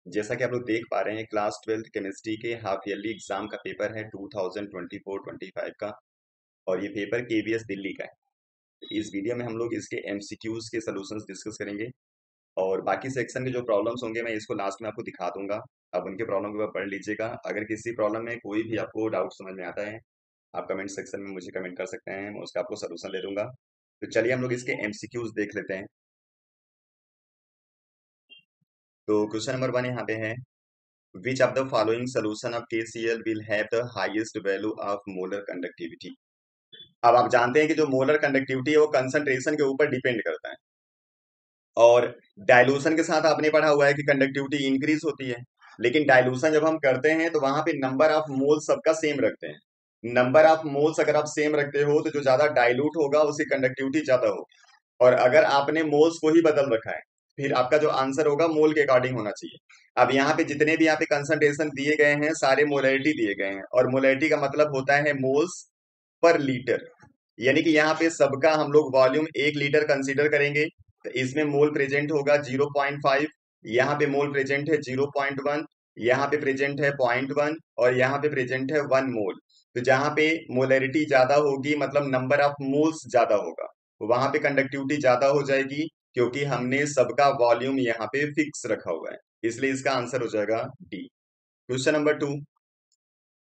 जैसा कि आप लोग देख पा रहे हैं, क्लास 12th केमिस्ट्री के हाफ ईयरली एग्जाम का पेपर है 2024-25 का। और ये पेपर केवीएस दिल्ली का है। इस वीडियो में हम लोग इसके एमसीक्यूज के सॉल्यूशंस डिस्कस करेंगे और बाकी सेक्शन के जो प्रॉब्लम्स होंगे मैं इसको लास्ट में आपको दिखा दूंगा। अब उनके प्रॉब्लम के ऊपर पढ़ लीजिएगा। अगर किसी प्रॉब्लम में कोई भी आपको डाउट समझ में आता है, आप कमेंट सेक्शन में मुझे कमेंट कर सकते हैं, मैं उसका आपको सॉल्यूशन दे दूंगा। तो चलिए हम लोग इसके एमसीक्यूज देख लेते हैं। तो क्वेश्चन नंबर 1 यहाँ पे है, Which of the following solution of KCl will have the highest value of molar conductivity? अब आप जानते हैं कि जो मोलर कंडक्टिविटी है वो कंसंट्रेशन के ऊपर डिपेंड करता है। और डाइल्यूशन के साथ आपने पढ़ा हुआ है कि कंडक्टिविटी इंक्रीज होती है, लेकिन डाइल्यूशन जब हम करते हैं तो वहां पे नंबर ऑफ मोल्स सबका सेम रखते हैं। नंबर ऑफ मोल्स अगर आप सेम रखते हो तो जो ज्यादा डाइल्यूट होगा उसकी कंडक्टिविटी ज्यादा होगी। और अगर आपने मोल्स को ही बदल रखा है, फिर आपका जो आंसर होगा मोल के अकॉर्डिंग होना चाहिए। अब यहाँ पे जितने भी यहाँ पे कंसंट्रेशन दिए गए हैं सारे मोलैरिटी दिए गए हैं, और मोलैरिटी का मतलब होता है मोल्स पर लीटर। यानी कि यहाँ पे सबका हम लोग वॉल्यूम 1 लीटर कंसीडर करेंगे, तो इसमें मोल प्रेजेंट होगा 0.5, यहाँ पे मोल प्रेजेंट है 0.1, यहाँ पे प्रेजेंट है 0.1, और यहाँ पे प्रेजेंट है 1 मोल। तो जहाँ पे मोलैरिटी ज्यादा होगी मतलब नंबर ऑफ मोल्स ज्यादा होगा, वहां पे कंडक्टिविटी ज्यादा हो जाएगी, क्योंकि हमने सबका वॉल्यूम यहाँ पे फिक्स रखा हुआ है। इसलिए इसका आंसर हो जाएगा D. Question number 2,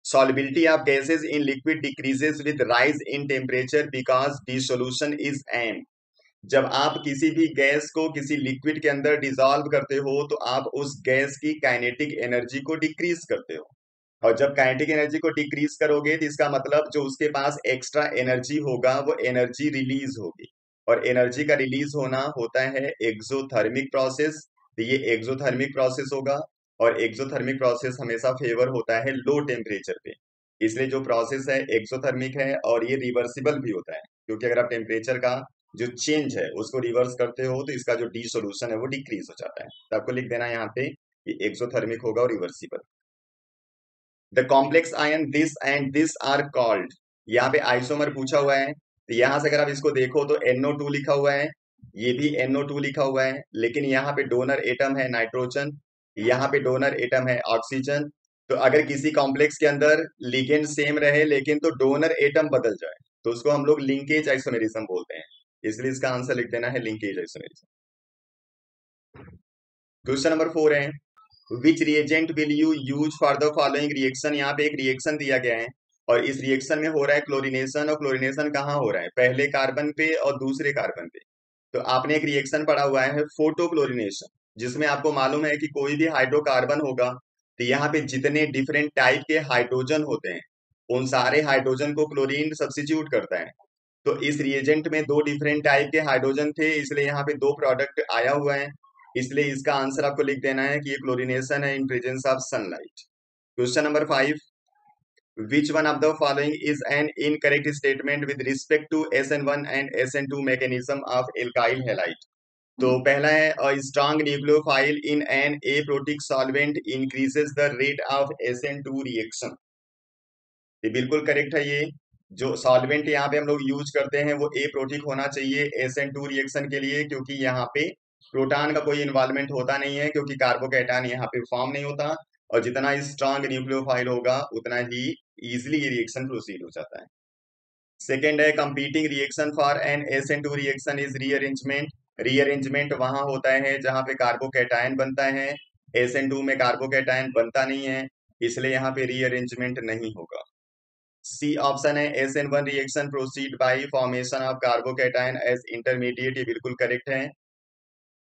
solubility of gases in liquid decreases with rise in temperature because dissolution is n। जब आप किसी भी गैस को किसी लिक्विड के अंदर डिसॉल्व करते हो तो आप उस गैस की काइनेटिक एनर्जी को डिक्रीज करते हो। और जब काइनेटिक एनर्जी को डिक्रीज करोगे तो इसका मतलब जो उसके पास एक्स्ट्रा एनर्जी होगा वो एनर्जी रिलीज होगी। और एनर्जी का रिलीज होना होता है एक्सोथर्मिक प्रोसेस। तो ये एक्सोथर्मिक प्रोसेस होगा, और एक्सोथर्मिक प्रोसेस हमेशा फेवर होता है लो टेम्परेचर पे। इसलिए जो प्रोसेस है एक्सोथर्मिक है, और ये रिवर्सिबल भी होता है, क्योंकि अगर आप टेम्परेचर का जो चेंज है उसको रिवर्स करते हो तो इसका जो डी सोल्यूशन है वो डिक्रीज हो जाता है। तो आपको लिख देना है यहाँ पे कि एक्सोथर्मिक होगा और reversible. The complex ion this and this are called. यहाँ पे आइसोमर पूछा हुआ है, तो यहाँ से अगर आप इसको देखो तो NO2 लिखा हुआ है, ये भी NO2 लिखा हुआ है, लेकिन यहाँ पे डोनर एटम है नाइट्रोजन, यहाँ पे डोनर एटम है ऑक्सीजन। तो अगर किसी कॉम्प्लेक्स के अंदर लिगेंड सेम रहे लेकिन तो डोनर एटम बदल जाए तो उसको हम लोग लिंकेज आइसोमेरिज्म बोलते हैं। इसलिए इसका आंसर लिख देना है लिंकेज आइसोमेरिज्म। क्वेश्चन नंबर 4 है, which reagent will you use for the following reaction. यहाँ पे एक रिएक्शन दिया गया है, और इस रिएक्शन में हो रहा है क्लोरीनेशन, और क्लोरीनेशन कहाँ हो रहा है, पहले कार्बन पे और दूसरे कार्बन पे। तो आपने एक रिएक्शन पढ़ा हुआ है फोटो क्लोरीनेशन, जिसमें आपको मालूम है कि कोई भी हाइड्रोकार्बन होगा तो यहाँ पे जितने डिफरेंट टाइप के हाइड्रोजन होते हैं उन सारे हाइड्रोजन को क्लोरीन सब्स्टिट्यूट करता है। तो इस रिएजेंट में दो डिफरेंट टाइप के हाइड्रोजन थे, इसलिए यहाँ पे दो प्रोडक्ट आया हुआ है। इसलिए इसका आंसर आपको लिख देना है कि ये क्लोरीनेशन है in presence of sunlight. Question number 5, which one of the following is an incorrect statement with respect to SN1 and SN2 mechanism of alkyl halide. तो पहला है, a strong nucleophile in an aprotic solvent increases the rate of SN2 reaction. ये बिल्कुल correct है। ये जो solvent यहाँ पे हम लोग यूज करते हैं वो एप्रोटिक होना चाहिए SN2 रिएक्शन के लिए, क्योंकि यहाँ पे प्रोटॉन का कोई इन्वॉल्वमेंट होता नहीं है, क्योंकि कार्बोकैटायन यहाँ पे फॉर्म नहीं होता। और जितना स्ट्रांग न्यूक्लियोफाइल होगा उतना ही इजिली ये रिएक्शन प्रोसीड हो जाता है। सेकेंड है, competing reaction for an SN2 reaction is rearrangement. Rearrangement वहां होता है जहां पे कार्बोकैटायन बनता है, SN2 में कार्बोकैटायन बनता नहीं है, इसलिए यहाँ पे रीअरेंजमेंट नहीं होगा। सी ऑप्शन है, SN1 reaction proceed by formation of carbocation as intermediate, ये बिल्कुल करेक्ट है।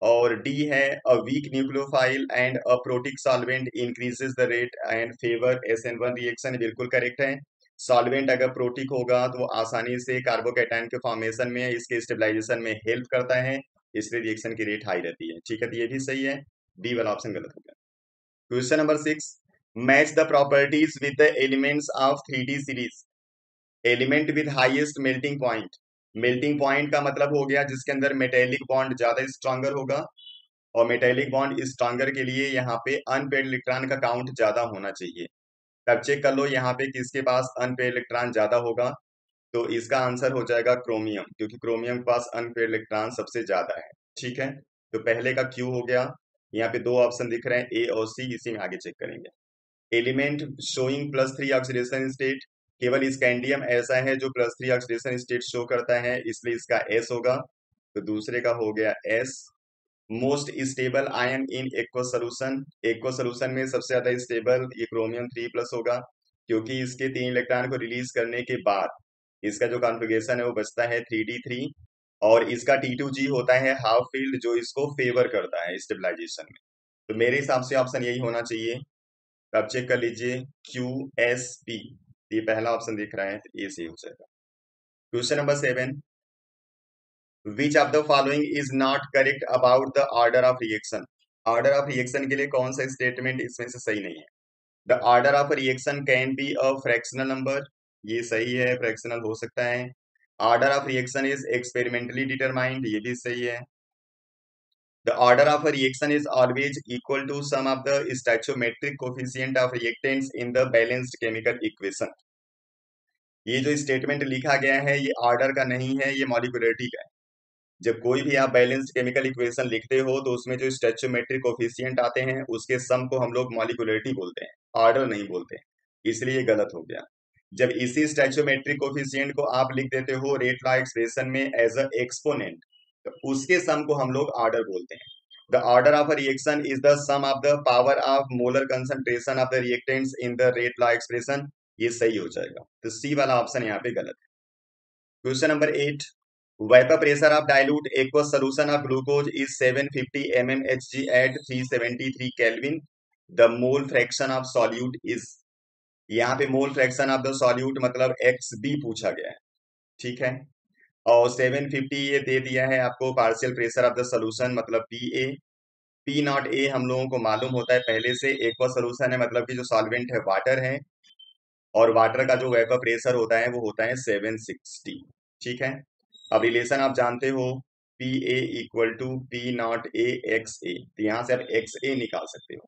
और डी है, a weak nucleophile and a protic solvent increases the rate and favour SN1 reaction, बिल्कुल करेक्ट है। सॉल्वेंट अगर प्रोटिक होगा तो वो आसानी से कार्बोकैटायन के फॉर्मेशन में, इसके स्टेबलाइजेशन में हेल्प करता है, इसलिए रिएक्शन की रेट हाई रहती है। ठीक है, तो ये भी सही है, डी वाला ऑप्शन गलत हो गया। Question number 6, match the properties with the elements of 3D series. Element with highest melting point. Melting point का मतलब हो गया जिसके अंदर मेटेलिक बॉन्ड ज्यादा स्ट्रांगर होगा, और मेटेलिक बॉन्ड स्ट्रांगर के लिए यहाँ पे अनपेड इलेक्ट्रॉन का काउंट ज्यादा होना चाहिए। तब चेक कर लो यहाँ पे किसके पास अनपेड इलेक्ट्रॉन ज्यादा होगा, तो इसका आंसर हो जाएगा क्रोमियम, क्योंकि क्रोमियम के पास अनपेड इलेक्ट्रॉन सबसे ज्यादा है। ठीक है, तो पहले का क्यू हो गया, यहाँ पे दो ऑप्शन दिख रहे हैं, ए और सी, इसी में आगे चेक करेंगे। एलिमेंट शोइंग +3 ऑक्सीडेशन स्टेट, केवल स्कैंडियम ऐसा है जो +3 ऑक्सीडेशन स्टेट शो करता है, इसलिए इसका एस होगा। तो दूसरे का हो गया S. Most stable ion in aqueous solution, aqueous solution में सबसे ज्यादा स्टेबल ये क्रोमियम 3+ होगा, क्योंकि इसके 3 इलेक्ट्रॉन को रिलीज करने के बाद इसका जो कॉन्फ़िगरेशन है वो बचता है 3d3, और इसका T2G होता है हाफ फील्ड जो इसको फेवर करता है स्टेबलाइजेशन में। तो मेरे हिसाब से ऑप्शन यही होना चाहिए। तो आप चेक कर लीजिए QSP, ये पहला ऑप्शन दिख रहा है, तो ये सही हो जाएगा। Question number 7, which of the following is not correct about the order of reaction. Order of reaction के लिए कौन सा स्टेटमेंट इसमें से सही नहीं है? The order of reaction can be a fractional number, ये सही है, फ्रैक्शनल हो सकता है। Order of reaction is experimentally determined, ये भी सही है। The order of a reaction is always equal to sum of the stoichiometric coefficient of reactants in the balanced chemical equation. ये जो स्टेटमेंट लिखा गया है ये ऑर्डर का नहीं है, ये मॉलिक्यूलरिटी का है। जब कोई भी आप बैलेंस्ड केमिकल इक्वेशन लिखते हो तो उसमें जो स्टैचोमेट्रिक कोफिशिएंट आते हैं उसके सम को हम लोग मॉलिक्यूलरिटी बोलते हैं, ऑर्डर नहीं बोलते हैं, इसलिए ये गलत हो गया। जब इसी स्टैचोमेट्रिक कोफिशिएंट को आप लिख देते हो रेट लॉ एक्सप्रेशन में एज अ एक्सपोनेंट, तो उसके सम को हम लोग ऑर्डर बोलते हैं। The order of a reaction is the sum of the power of molar concentration of the reactants in the rate law expression, ये सही हो जाएगा। तो सी वाला ऑप्शन यहाँ पे गलत है। Question number 8, vapour pressure of dilute aqueous solution of glucose is 750 mmHg at 373 kelvin, the mole fraction of solute is, यहाँ पे mole fraction of the solute मतलब XB पूछा गया है, ठीक है। और 750 ये दे दिया है आपको partial pressure of the solution मतलब PA। P0A हम लोगों को मालूम होता है पहले से, एक्वा सॉल्यूशन है मतलब कि जो सॉल्वेंट है वाटर है, और वाटर का जो वेपर प्रेशर होता है वो होता है 760, ठीक है। अब रिलेशन आप जानते हो, PA equal to P0A XA, तो यहाँ से आप XA निकाल सकते हो।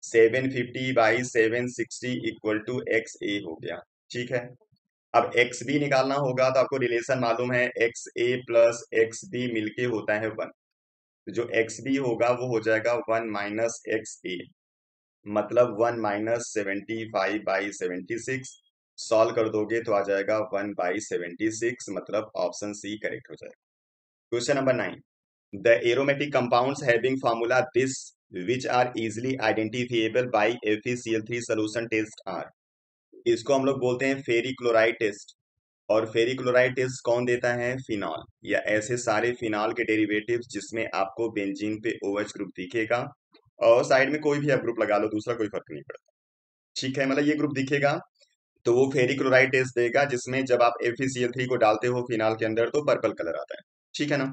750/760 इक्वल टू XA हो गया, ठीक है। अब XB निकालना होगा तो आपको रिलेशन मालूम है, XA प्लस XB मिलके होता है 1, तो जो XB होगा वो हो जाएगा 1 माइनस XA, मतलब 1 माइनस 75/76। सॉल्व कर दोगे तो आ जाएगा 1/76, मतलब ऑप्शन सी करेक्ट हो जाएगा। Question number 9, the aromatic compounds having formula this which are easily identifiable by FeCl3 solution test are, इसको हम लोग बोलते हैं फेरिक क्लोराइड टेस्ट। और फेरिक क्लोराइड टेस्ट कौन देता है? फिनॉल, या ऐसे सारे फिनॉल के डेरिवेटिव्स जिसमें आपको बेंजीन पे OH ग्रुप दिखेगा, और साइड में कोई भी आप ग्रुप लगा लो, दूसरा कोई फर्क नहीं पड़ता, ठीक है। मतलब ये ग्रुप दिखेगा तो वो फेरिक क्लोराइड टेस्ट देगा, जिसमें जब आप FeCl3 को डालते हो फिनाल के अंदर तो पर्पल कलर आता है, ठीक है ना।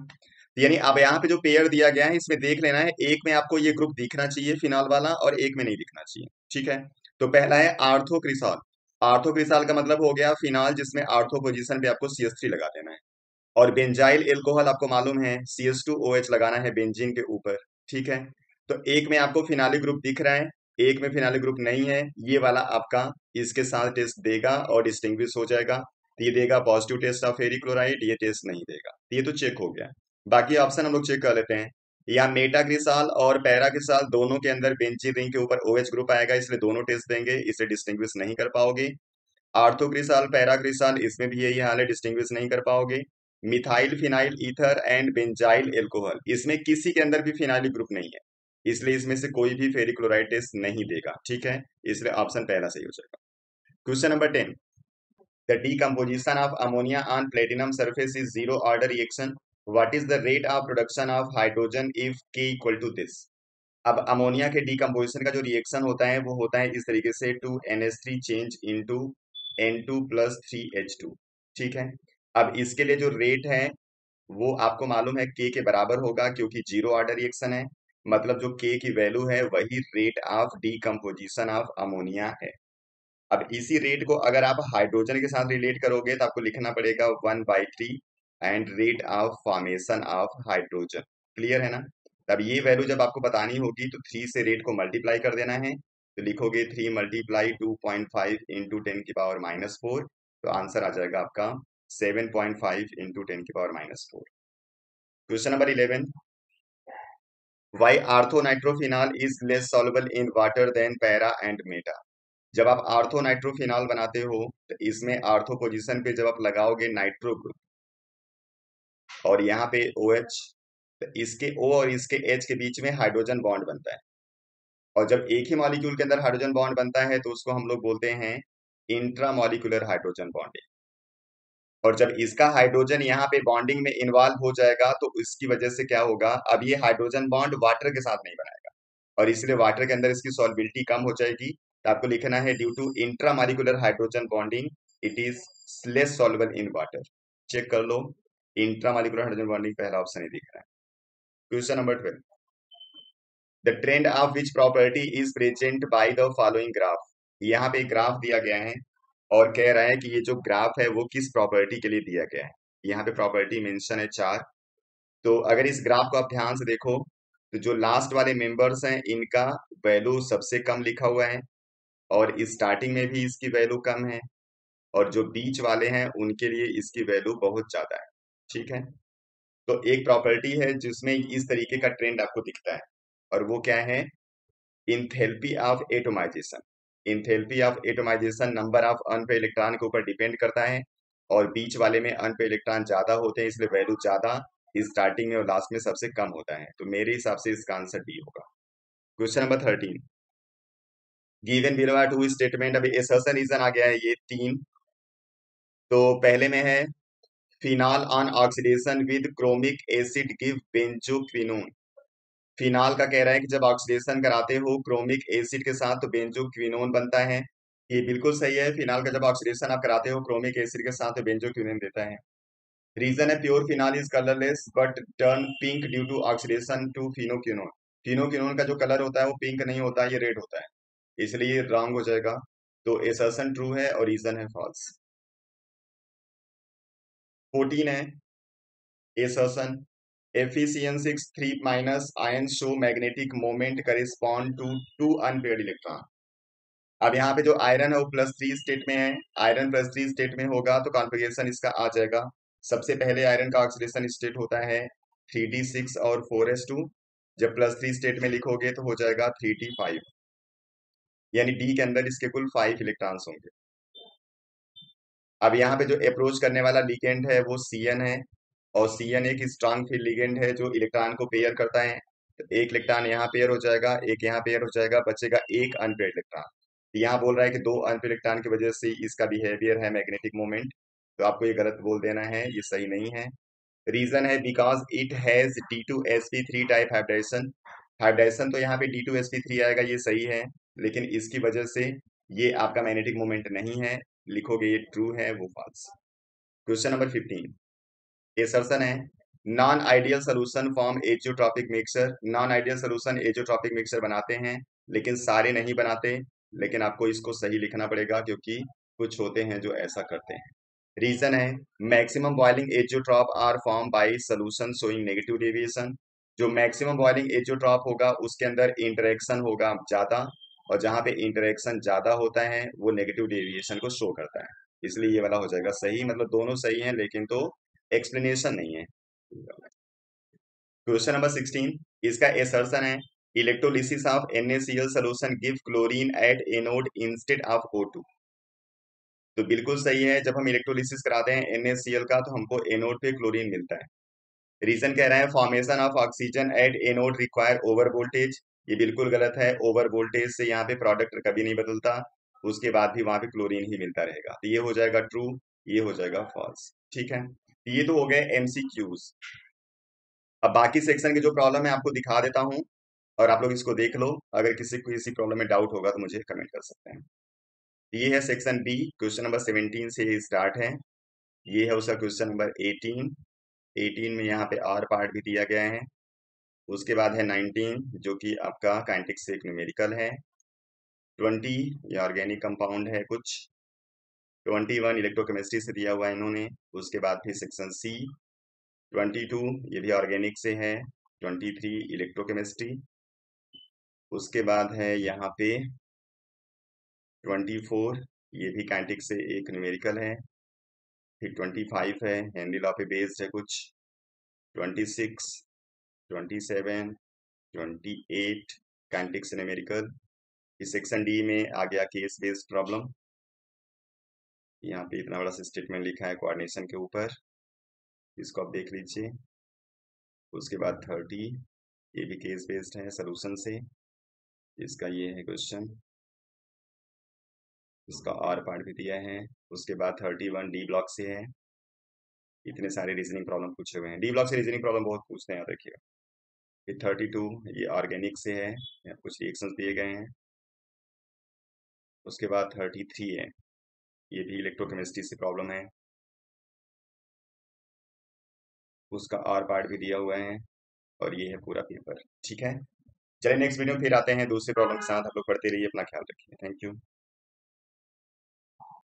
तो यानी अब यहाँ पे जो पेयर दिया गया है इसमें देख लेना है, एक में आपको ये ग्रुप दिखना चाहिए फिनाल वाला और एक में नहीं दिखना चाहिए, ठीक है। तो पहला है आर्थोक्रिसॉल। आर्थोक्रिसॉल का मतलब हो गया फिनाल जिसमें आर्थो पोजीशन पे आपको CH3 लगा देना है। और बेंजाइल एल्कोहल आपको मालूम है CH2OH लगाना है बेंजीन के ऊपर, ठीक है। तो एक में आपको फिनाली ग्रुप दिख रहा है, एक में फिनाली ग्रुप नहीं है, ये वाला आपका इसके साथ टेस्ट देगा और डिस्टिंग्विश हो जाएगा। तो ये देगा positive test of ferric chloride, ये टेस्ट नहीं देगा, तो ये तो चेक हो गया। बाकी ऑप्शन हम लोग चेक कर लेते हैं। या मेटाग्रिसाल और पैराग्रिसाल दोनों के अंदर बेंजीन रिंग के ऊपर OH ग्रुप आएगा, इसलिए दोनों टेस्ट देंगे, इसे डिस्टिंग्विश नहीं कर पाओगे। आर्थोक्रिसाल पैराक्रिसाल इसमें भी यही हाल है, डिस्टिंग्विश नहीं कर पाओगे। Methyl phenyl ether and benzyl alcohol, इसमें किसी के अंदर भी फिनाइल ग्रुप नहीं है, इसलिए इसमें से कोई भी फेरिक क्लोराइड टेस्ट नहीं देगा, ठीक है। इसलिए ऑप्शन पहला सही हो जाएगा। Question number 10, the decomposition of ammonia on platinum surface is zero order reaction, what is the rate of production of hydrogen if K equal to this. अब अमोनिया के डीकम्पोजिशन का जो रिएक्शन होता है वो होता है इस तरीके से, 2NH3 change into N2 plus 3H2, ठीक है। अब इसके लिए जो रेट है वो आपको मालूम है K के बराबर होगा, क्योंकि जीरो ऑर्डर रिएक्शन है, मतलब जो K की वैल्यू है वही rate of decomposition of ammonia है। अब इसी रेट को अगर आप हाइड्रोजन के साथ रिलेट करोगे तो आपको लिखना पड़ेगा 1/3 and rate of formation of hydrogen, clear है ना। तब ये वैल्यू जब आपको बतानी होगी तो 3 से रेट को मल्टीप्लाई कर देना है, तो लिखोगे 3 मल्टीप्लाई 2.5 इंटू 10⁻⁴, तो आंसर आ जाएगा आपका 7.5 into 10⁻⁴। Question number 11, why orthonitrophenol is less soluble in water than para and meta. जब आप आर्थोनाइट्रोफिनॉल बनाते हो तो इसमें आर्थो पोजीशन पे जब आप लगाओगे नाइट्रो ग्रुप और यहाँ पे OH, तो इसके O और इसके H के बीच में हाइड्रोजन बॉन्ड बनता है। और जब एक ही मॉलिक्यूल के अंदर हाइड्रोजन बॉन्ड बनता है तो उसको हम लोग बोलते हैं इंट्रामॉलिक्यूलर हाइड्रोजन बॉन्डिंग। और जब इसका हाइड्रोजन यहाँ पे बॉन्डिंग में इन्वॉल्व हो जाएगा तो इसकी वजह से क्या होगा, अब ये हाइड्रोजन बॉन्ड वाटर के साथ नहीं बनाएगा और इसलिए वाटर के अंदर इसकी सॉल्बिलिटी कम हो जाएगी। तो आपको लिखना है due to intramolecular hydrogen bonding it is less soluble in water. Check कर लो, इंट्रामॉलिक्यूलर हाइड्रोजन बॉन्डिंग पहला ऑप्शन ही दिख रहा है। Question number 12, the trend of which property is present by the following graph. यहाँ पे ग्राफ दिया गया है और कह रहा है कि ये जो ग्राफ है वो किस प्रॉपर्टी के लिए दिया गया है। यहाँ पे प्रॉपर्टी मेंशन है 4। तो अगर इस ग्राफ को आप ध्यान से देखो तो जो लास्ट वाले मेंबर्स हैं इनका वैल्यू सबसे कम लिखा हुआ है और स्टार्टिंग में भी इसकी वैल्यू कम है और जो बीच वाले हैं उनके लिए इसकी वैल्यू बहुत ज्यादा है। ठीक है, तो एक प्रॉपर्टी है जिसमें इस तरीके का ट्रेंड आपको दिखता है और वो क्या है, enthalpy of atomization. Enthalpy of atomization number of unpaired electron के ऊपर डिपेंड करता है और बीच वाले में अनपेड इलेक्ट्रॉन ज्यादा होते हैं इसलिए वैल्यू ज्यादा, स्टार्टिंग में और लास्ट में सबसे कम होता है। तो मेरे हिसाब से इसका आंसर डी होगा। Question number 13, given below are two statement. अभी एसर्शन रीजन आ गया है ये 3। तो पहले में है phenol on oxidation with chromic acid give benzoquinone. Phenol का कह रहा है कि जब ऑक्सीडेशन कराते हो क्रोमिक एसिड के साथ तो बेंजोक्विनोन बनता है। ये बिल्कुल सही है, फिनाल का जब ऑक्सीडेशन आप कराते हो क्रोमिक एसिड के साथ तो बेंजोक्विनोन देता है। रीजन है pure phenol is colourless but turn pink due to oxidation to phenoquinone. Phenoquinone का जो कलर होता है वो पिंक नहीं होता, ये रेड होता है, इसलिए ये रॉन्ग हो जाएगा। तो एसर्शन ट्रू है और रीजन है फॉल्स। 14 है assertion Fe6 3 minus ions show magnetic moment correspond to two unpaired electron। अब यहाँ पे जो आयरन है वो +3 स्टेट में है, आयरन +3 स्टेट में होगा तो कॉन्फ़िगरेशन इसका आ जाएगा। सबसे पहले आयरन का ऑक्सीडेशन स्टेट होता है 3d6 और 4s2। जब +3 स्टेट में लिखोगे तो हो जाएगा 3d5, यानी डी के अंदर इसके कुल 5 इलेक्ट्रॉन्स होंगे। अब यहाँ पे जो अप्रोच करने वाला लिगेंड है वो Cn है और Cn एक स्ट्रॉन्ग फील्ड लिगेंड है जो इलेक्ट्रॉन को पेयर करता है। तो एक इलेक्ट्रॉन यहाँ पेयर हो जाएगा, एक यहाँ पेयर हो जाएगा, बचेगा एक अनपेयर्ड इलेक्ट्रॉन। यहाँ बोल रहा है कि दो अनपेयर्ड इलेक्ट्रॉन की वजह से इसका बिहेवियर है मैग्नेटिक मोमेंट, तो आपको ये गलत बोल देना है, ये सही नहीं है। रीजन है because it has D2sp3 type hybridisation. Hybridisation तो यहाँ पे D2sp3 आएगा, ये सही है, लेकिन इसकी वजह से ये आपका मैग्नेटिक मोमेंट नहीं है, लिखोगे ये ट्रू है वो फॉल्स। क्वेश्चन नंबर 15, एसर्शन है non ideal solution form azeotropic mixture. Non ideal solution azeotropic mixture बनाते हैं लेकिन सारे नहीं बनाते, लेकिन आपको इसको सही लिखना पड़ेगा क्योंकि कुछ होते हैं जो ऐसा करते हैं। रीजन है maximum boiling azeotrope are form by solution showing negative deviation. जो मैक्सिमम बॉइलिंग एजियोट्रॉप होगा उसके अंदर इंटरेक्शन होगा ज्यादा और जहां पे इंटरेक्शन ज्यादा होता है वो नेगेटिव डेविएशन को शो करता है, इसलिए ये वाला हो जाएगा सही। मतलब दोनों सही है लेकिन तो एक्सप्लेनेशन नहीं है। क्वेश्चन नंबर 16, इसका एसर्शन है electrolysis of NaCl solution give chlorine at anode instead of O2। तो बिल्कुल सही है, जब हम इलेक्ट्रोलिसिस कराते हैं NaCl का तो हमको एनोड पे क्लोरीन मिलता है। रीजन कह रहा है formation of oxygen at anode require over voltage. ये बिल्कुल गलत है, ओवर वोल्टेज से यहाँ पे प्रोडक्ट कभी नहीं बदलता, उसके बाद भी वहां पे क्लोरीन ही मिलता रहेगा, तो ये हो जाएगा ट्रू, ये हो जाएगा फॉल्स। ठीक है, ये तो हो गए MCQs। अब बाकी सेक्शन की जो प्रॉब्लम है आपको दिखा देता हूँ और आप लोग इसको देख लो, अगर किसी को इसी प्रॉब्लम में डाउट होगा तो मुझे कमेंट कर सकते हैं। ये है सेक्शन बी, क्वेश्चन नंबर 17 से ये स्टार्ट है। ये है उसका क्वेश्चन नंबर 18। 18 में यहाँ पे आर पार्ट भी दिया गया है। उसके बाद है 19 जो कि आपका काइनेटिक्स से एक न्यूमेरिकल है। 20 ये ऑर्गेनिक कंपाउंड है कुछ। 21 इलेक्ट्रोकेमिस्ट्री से दिया हुआ है इन्होंने। उसके बाद फिर सेक्शन सी। 22 ये भी ऑर्गेनिक से है। 23 इलेक्ट्रोकेमिस्ट्री। उसके बाद है यहाँ पे 24 ये भी काइनेटिक्स से एक न्यूमेरिकल है। फिर 25 है हेनरी लॉ पे बेस्ड है कुछ। 26, 27, 28 काइनेटिक्स न्यूमेरिकल। इस सेक्शन डी में आ गया केस बेस्ड प्रॉब्लम। यहाँ पे इतना बड़ा सा स्टेटमेंट लिखा है कोऑर्डिनेशन के ऊपर, इसको आप देख लीजिए। उसके बाद 30, ये भी केस बेस्ड है सोल्यूशन से। इसका ये है क्वेश्चन, इसका आर पार्ट भी दिया है। उसके बाद 31 डी ब्लॉक से है। इतने सारे रीजनिंग प्रॉब्लम पूछे हुए हैं, डी ब्लॉक से रीजनिंग प्रॉब्लम बहुत पूछते हैं, याद रखिएगा। फिर 32 ये ऑर्गेनिक से है, यहाँ कुछ रिएक्शंस दिए गए हैं। उसके बाद 33 है, ये भी इलेक्ट्रोकेमिस्ट्री से प्रॉब्लम है, उसका आर पार्ट भी दिया हुआ है। और ये है पूरा पेपर। ठीक है, चलिए नेक्स्ट वीडियो में फिर आते हैं दूसरे प्रॉब्लम के साथ। आप लोग पढ़ते रहिए, अपना ख्याल रखिए। Thank you.